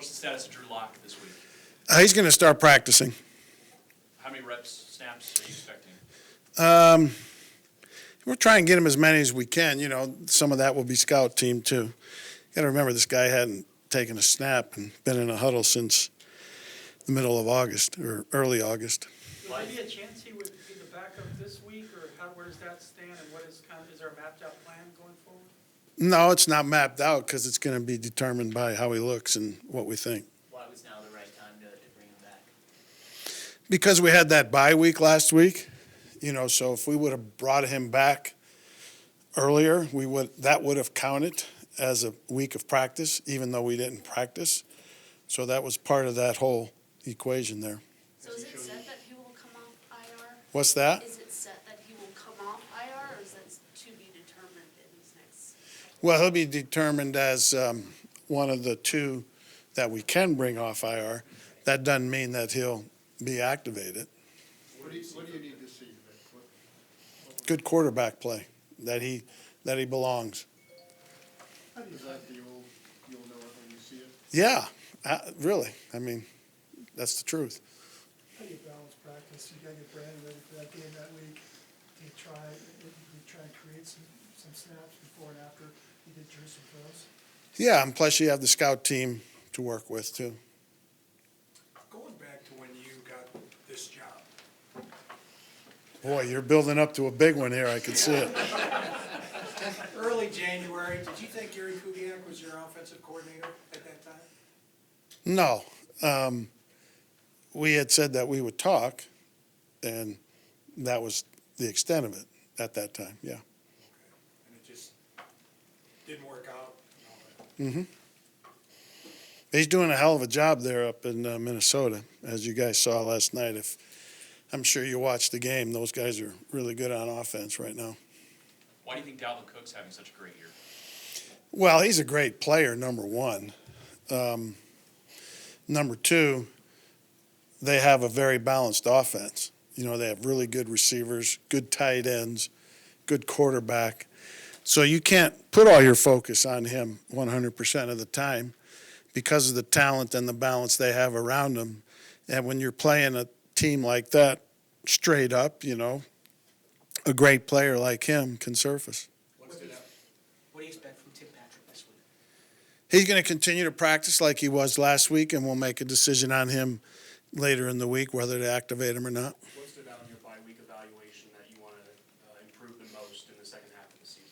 What's the status of Drew Lock this week? He's going to start practicing. How many reps, snaps are you expecting? We're trying to get him as many as we can. You know, some of that will be scout team too. Got to remember this guy hadn't taken a snap and been in a huddle since the middle of August or early August. Would there be a chance he would be the backup this week, or where does that stand, and what is there a mapped out plan going forward? No, it's not mapped out because it's going to be determined by how he looks and what we think. Why was now the right time to bring him back? Because we had that bye week last week, you know, so if we would have brought him back earlier, that would have counted as a week of practice, even though we didn't practice. So that was part of that whole equation there. So is it set that he will come off IR? What's that? Is it set that he will come off IR, or is that to be determined in these next? Well, he'll be determined as one of the two that we can bring off IR. That doesn't mean that he'll be activated. What do you need to see? Good quarterback play, that he belongs. Is that you'll know it when you see it? Yeah, really. I mean, that's the truth. How do you balance practice? You got to get Brandon ready for that game that week. Do you try and create some snaps before and after you did Drew some throws? Yeah, and plus you have the scout team to work with too. Going back to when you got this job, Boy, you're building up to a big one here. I can see it. early January, did you think Gary Kubiak was your offensive coordinator at that time? No. We had said that we would talk, and that was the extent of it at that time, yeah. Okay. And it just didn't work out and all that. He's doing a hell of a job there up in Minnesota, as you guys saw last night. I'm sure you watched the game. Those guys are really good on offense right now. Why do you think Dalvin Cook's having such a great year? Well, he's a great player, number one. Number two, they have a very balanced offense. You know, they have really good receivers, good tight ends, good quarterback. So you can't put all your focus on him 100% of the time because of the talent and the balance they have around him. And when you're playing a team like that straight up, you know, a great player like him can surface. What do you expect from Tim Patrick this week? He's going to continue to practice like he was last week, and we'll make a decision on him later in the week whether to activate him or not. What stood out in your bye-week evaluation that you want to improve the most in the second half of the season?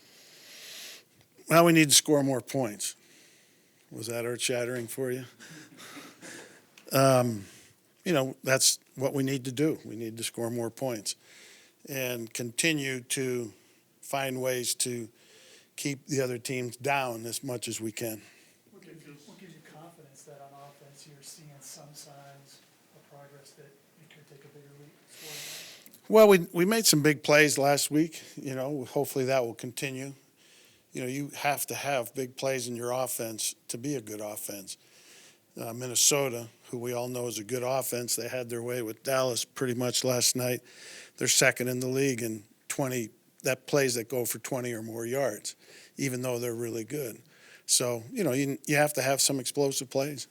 Well, we need to score more points. Was that earth-shattering for you? You know, that's what we need to do. We need to score more points and continue to find ways to keep the other teams down as much as we can. What gives you confidence that on offense you're seeing some signs of progress that you could take a bigger leap forward? Well, we made some big plays last week. You know, hopefully that will continue. You know, you have to have big plays in your offense to be a good offense. Minnesota, who we all know is a good offense, they had their way with Dallas pretty much last night. They're second in the league in plays that go for 20 or more yards, even though they're really good. So, you know, you have to have some explosive plays.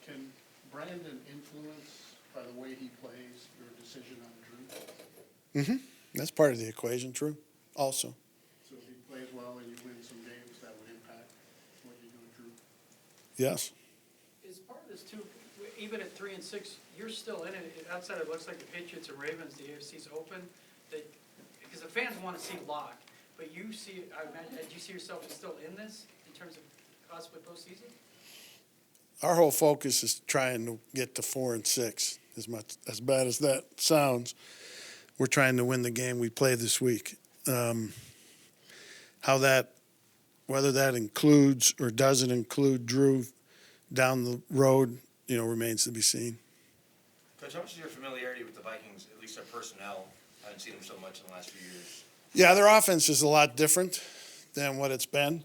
Can Brandon influence, by the way he plays, your decision on Drew? That's part of the equation, true, also. So if he plays well and you win some games, that would impact what you do with Drew? Yes. Is part of this too, even at 3-6, you're still in it. Outside, it looks like the Patriots and Ravens, the AFC's open. Because the fans want to see Lock, but you see, I imagine, do you see yourself as still in this in terms of possibly postseason? Our whole focus is trying to get to 4-6. As bad as that sounds, we're trying to win the game we play this week. Whether that includes or doesn't include Drew down the road, you know, remains to be seen. Coach, how much is your familiarity with the Vikings, at least their personnel? I haven't seen them so much in the last few years. Yeah, their offense is a lot different than what it's been,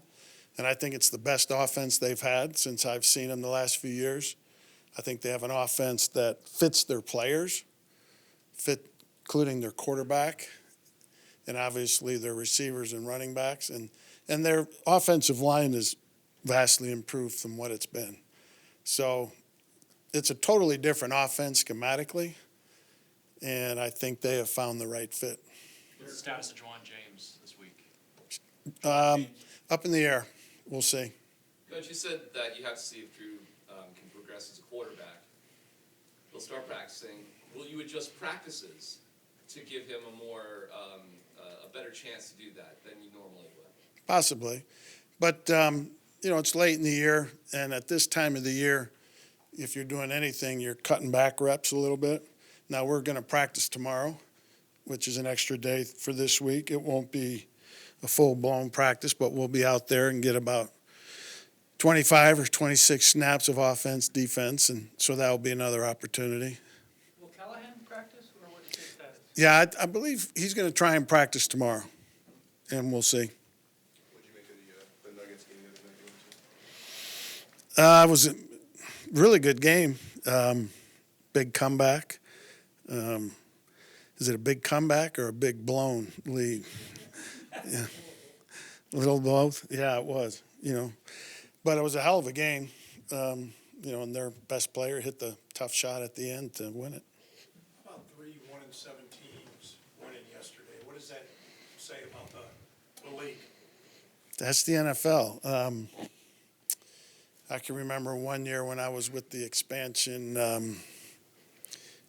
and I think it's the best offense they've had since I've seen them the last few years. I think they have an offense that fits their players, including their quarterback, and obviously their receivers and running backs, and their offensive line is vastly improved from what it's been. So it's a totally different offense schematically, and I think they have found the right fit. What's the status of Juwan James this week? Up in the air. We'll see. Coach, you said that you have to see if Drew can progress as a quarterback. He'll start practicing. Will you adjust practices to give him a better chance to do that than you normally would? Possibly. But, it's late in the year, and at this time of the year, if you're doing anything, you're cutting back reps a little bit. Now, we're going to practice tomorrow, which is an extra day for this week. It won't be a full-blown practice, but we'll be out there and get about 25 or 26 snaps of offense, defense, and so that'll be another opportunity. Will Callahan practice, or what is his status? Yeah, I believe he's going to try and practice tomorrow, and we'll see. What did you make of the Nuggets game the other night? It was a really good game. Big comeback. Is it a big comeback or a big blown lead? Yeah. A little both. Yeah, it was, But it was a hell of a game, and their best player hit the tough shot at the end to win it. How about 3 1-7 teams winning yesterday? What does that say about the league? That's the NFL. I can remember one year when I was with the expansion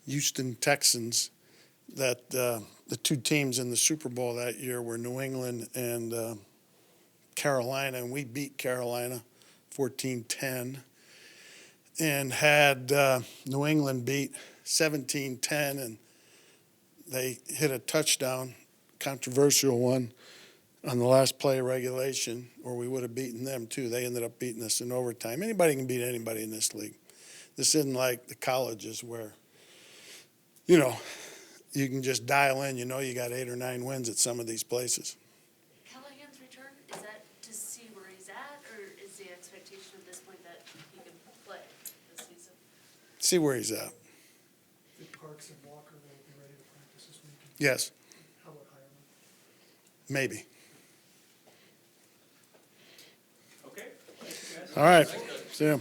Houston Texans that the two teams in the Super Bowl that year were New England and Carolina, and we beat Carolina 14-10 and had New England beat 17-10, and they hit a touchdown, controversial one, on the last play of regulation, or we would have beaten them too. They ended up beating us in overtime. Anybody can beat anybody in this league. This isn't like the colleges where, you can just dial in, you got 8 or 9 wins at some of these places. Callahan's return, is that to see where he's at, or is the expectation at this point that he can play this season? See where he's at. The Parks and Walker will be ready to practice this weekend. Yes, How about Hireman? maybe. Okay, thank you guys. All right. See ya.